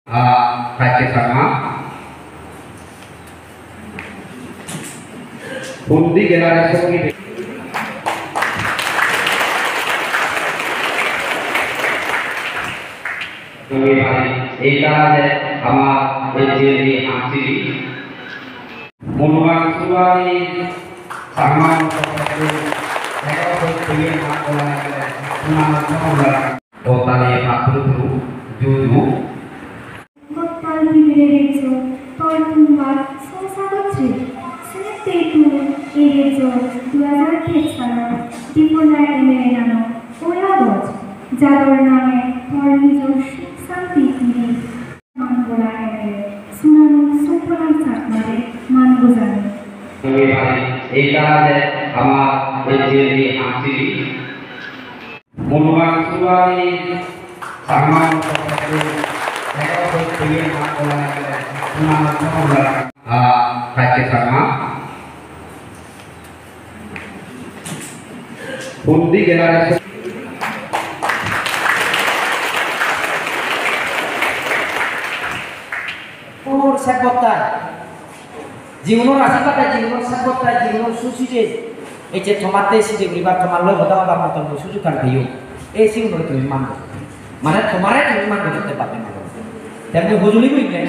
Raja Sama Undi generasi ini এইটা যে আমার এই যে আছি মনোমান সুবাই সামান Otale patru juju Hotel Viverezo, Tortumba, Sosagotre, Senetetu, Erezo, 2003 সালে ত্রিপুরা এমেরানো ওলাগজ যার নামে ধর্মীয় সুখ শান্তি ফিরে মানগোলা এমে সুনানো সুপরান চাকমারে মানগোজানে এইটা যে আমার এই যে আছি মনোমান সুবাই সামান Raja Sama Undi generasi সেবতায় জীবনের আশীর্বাদে জীবনের সেবতায় জীবনের সুশীলে এই যে তোমাতে সিজে বিবার তোমার লয় হতা হবার মতন সুযোগ আর দিও এই জীবনের তুমি মানবে মানে তোমারে তুমি মানবে করতে পারবে না তেমনি হুজুরি বুঝলেন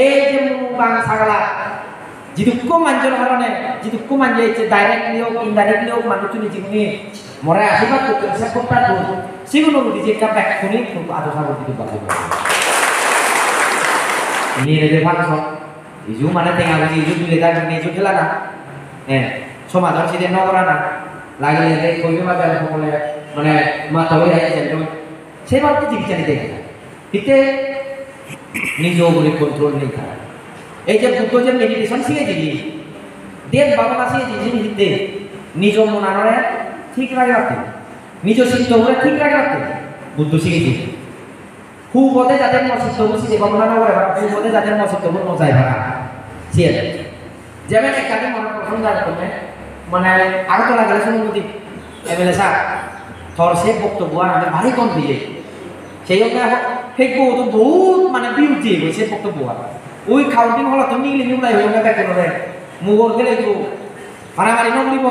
এই যে মুবাং সাগলা যিদুক্ষ মানজর কারণে যিদুক্ষ মানজে এই যে ডাইরেক্টলি হোক ইনডাইরেক্টলি হোক মানুষ তুমি জীবনে মরে আশীর্বাদ করতে সেবতা করো সেগুলো যে একটা ব্যাক করে খুব আদর সাগর দিতে পারবে ini ada faktor, isu mana tengah lagi isu boleh dah ini isu jelas nak, semua orang sih dia nak orang nak, lagi ada kau juga ada mana mata boleh aja jadi, saya waktu jadi jadi deh, kita ni jauh boleh kontrol ni kan, je butuh je meditation sih jadi, dia bawa nasi jadi kita, ni jauh mana orang ঠিক lagi waktu, ni jauh sih jauh orang ঠিক lagi waktu, butuh sih jadi. হুবতে যাদের মসজিদ তবু সিজে কখনো না করে হুবতে যাদের মসজিদ তবু মজাই ভাড়া সিয়ে যেমন একটাকে মনে প্রথম যার করবে মানে আগতলা গেলে শুনুন এমএলএ সাহেব থর সে বক্তব্য আমাদের ভারী কম দিয়ে সেই জন্য ফেকবো তো বহুত মানে বিউটি সে বক্তব্য ওই কাউন্টিং হল তো নিলে নিউলাই হয়ে গেলে দেখে মুগর গেলে তো মারামারি নগরিব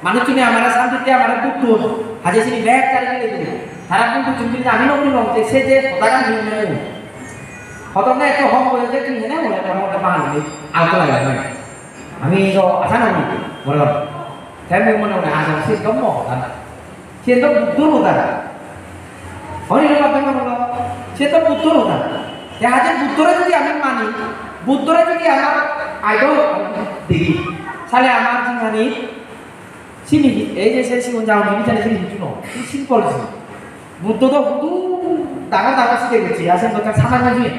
মানুষ চিনে আমার শান্তিতে আমার দুঃখ হাজে চিনি ব্যাগ চালিয়ে গেলে তারা কিন্তু তুমি আমি নকরি নতে সে যে পতাকা নিয়ে নেব হতনে এত হম বলে যে কি না বলে আমরা বাঙালি আউট লাগে না আমি তো আশা না বলো তাই মনে মনে আজ সে গম্ম সে তো বুদ্ধ নতা হরির কথা বলো সে তো বুদ্ধ নতা তে আজ বুদ্ধরে যদি আমি মানি বুদ্ধরে যদি আমার আইডল দেখি তাহলে আমার জীবনে চিনি এই যে সে জীবন যাও নিবি তাহলে চিনি শুনো সিম্পল বুদ্ধ তো শুধু ডাঙৰ ডাঙৰ চিঠি গৈছে আছে কথা সামান্য দিয়ে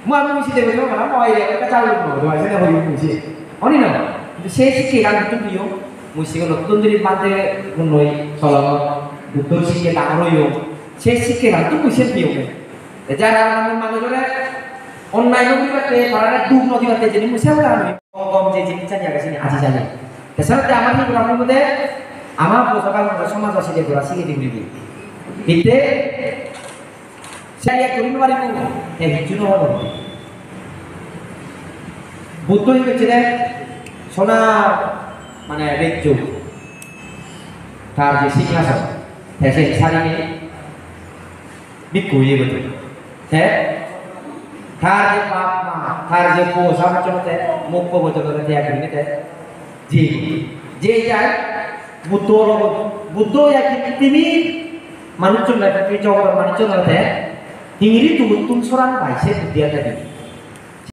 মই আমি চিঠি গৈছো মানে মই এটা চালু করব আছে না হই বুঝি অনি না কিন্তু সেই চিঠি গান কিন্তু দিও মই সিগো নতুন দিন বাদে নই চলন বুদ্ধ চিঠি ডাঙৰ হইও সেই চিঠি গান তো কইছে দিও যারা আমার মানুষরে অন্যায় নদীতে তারা ডুব নদীতে যিনি মুছে বলা আমি কম যে জিনিস জানি গেছে আজি জানি তাছাড়া আমার কি গ্রামের মধ্যে আমার সকাল সমাজ আছে যে গোরা সিগে দিবি Ite saya kuring mari mu juno holo butuh itu cile sona mana rejo tar je singaso tese sari ni biku ye betul te tar je papa tar je po sama chote mukko betul betul dia kini te je jai butuh ya kimi মানুষজন লাগে জগতের মানুষজন হতে হিংরি তুলুন তুলসরান পাইছে দিয়া থাকে